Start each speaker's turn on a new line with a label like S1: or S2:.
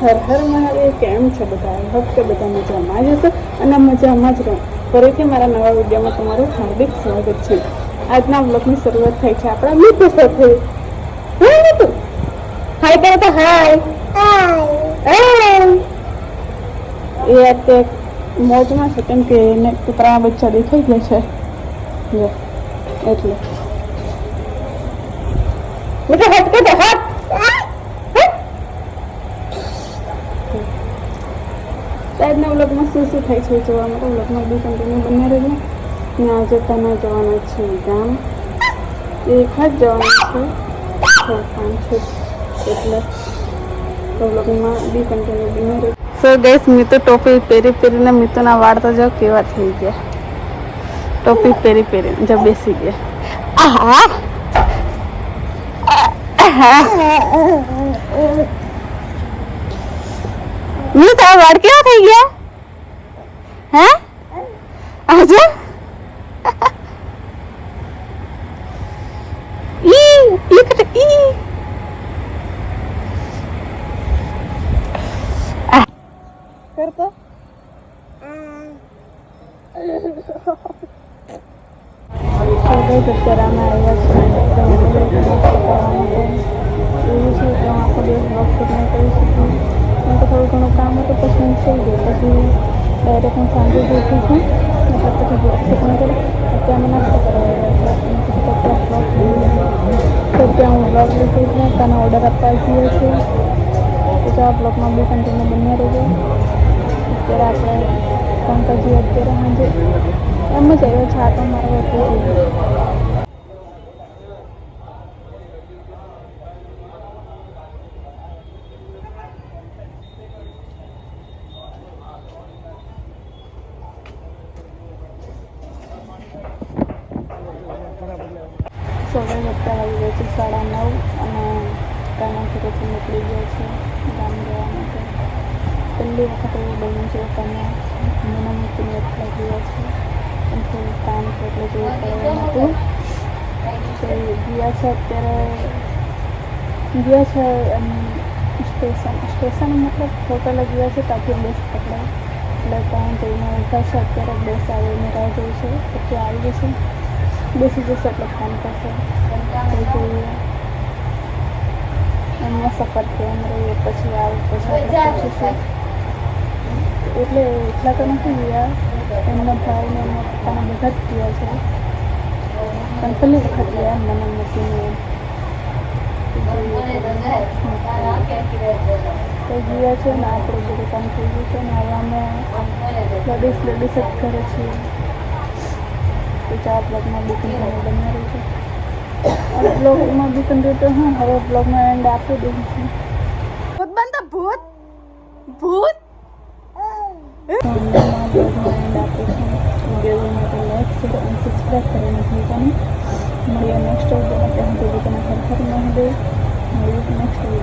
S1: હર હર મહાદેવ. કેમ છે બધા? હોપ કે બધા મજામાં જ હશે અને મજામાં જ રહો. ફરીથી મારા નવા વિડીયોમાં તમારું હાર્દિક સ્વાગત છે. આજના બ્લોગની શરૂઆત થાય છે આપણા મિત્રો સાથે. હા મિતુ, હાય કરો તો હાય. એ અત્યારે મોજમાં છે કેમ કે એને કૂતરાના બચ્ચા દેખાઈ ગયા છે જો એટલે બેટા હટ કે હટ. આજના વ્લોગમાં શું શું થાય છે જોવા માટે વ્લોગમાં બી કન્ટિન્યુ બને રહેજો. ને આજે તમે જવાના છે ગામ, એક જ જવાના છે 5 છે એટલે તો વ્લોગમાં બી કન્ટિન્યુ બને રહેજો. સો ગેસ મિતુ ટોપી પહેરી પહેરીને મિતુના વાળ તો જો કેવા થઈ ગયા. ટોપી પહેરી પહેરીને જો બેસી ગયા. આહા મિતુ તારા વાળ કેવા થઈ ગયા? હે આજે look at the करतो અત્યારે અમે આવ્યા છે એવું છે કે હું આખો દિવસ વર્કશોપ નહીં કરી શકું કેમ કે થોડું ઘણું કામ હતું પછી હું સુઈ ગઈ. પછી ડાયરેક્ટ હું સાંજે જ ઉઠી છું એટલે પછી વર્કશોપ નહીં કરી. અત્યારે અમે નાસ્તો કરવા તો ત્યાં હું બ્લોગ લીધી છે તને ઓર્ડર આપવા જઈએ છીએ તો જો આ બ્લોગમાં બી કન્ટિન્યુ બન્યા રહેજો. અત્યારે આપણે કંકજી અત્યારે સાંજે એમ જ આવ્યો છે આટો મારવા હતી. સવારે અત્યારે આવી ગયા છે 9:30 અને કાના ઘરેથી નીકળી ગયા છે ગામ જવા માટે. પહેલી વખત એવું બન્યું છે તમે મને મૂકીને એટલા ગયા છે પણ થોડું કામ છે એટલે જેવું કરવાનું હતું તો ગયા છે. અત્યારે ગયા છે સ્ટેશન મતલબ હોટલે ગયા છે ત્યાંથી બસ પકડાય એટલે ત્યાં જઈને ઊભા છે. અત્યારે બસ આવીને રાહ જોઈ છે પછી આવી જશે બેસી જશે એટલે ફોન કરશે જોઈએ એમનો સફર કેમ રહીએ પછી આવું પછી આપણે પૂછીશું. એટલે એટલા તો નથી ગયા એમના ભાઈને એમના પપ્પાના બધા જ ગયા છે પણ પહેલી વખત ગયા મને મૂકીને તો ગયા છે ને આપણું બધું કામ થઈ ગયું છે ને હવે અમે લેડીઝ જ ઘરે છીએ. તો ચા બ્લોગમાં બી કન્ટિન્યુ બની રહી છે. બ્લોગમાં બી કન્ટિન્યુ તો હું હવે બ્લોગમાં એન્ડ આપી દઉં છું. ભૂત બનતા ભૂત ભૂત બ્લોગમાં એન્ડ આપું છું. વિડીયો માટે લાઈક શેર અને સબસ્ક્રાઈબ કરીને ભૂલતા નહીં. મળીએ નેક્સ્ટ વિડીયોમાં ત્યાં સુધી તમે હર હર મહાદેવ. મળીએ નેક્સ્ટ વિડીયો.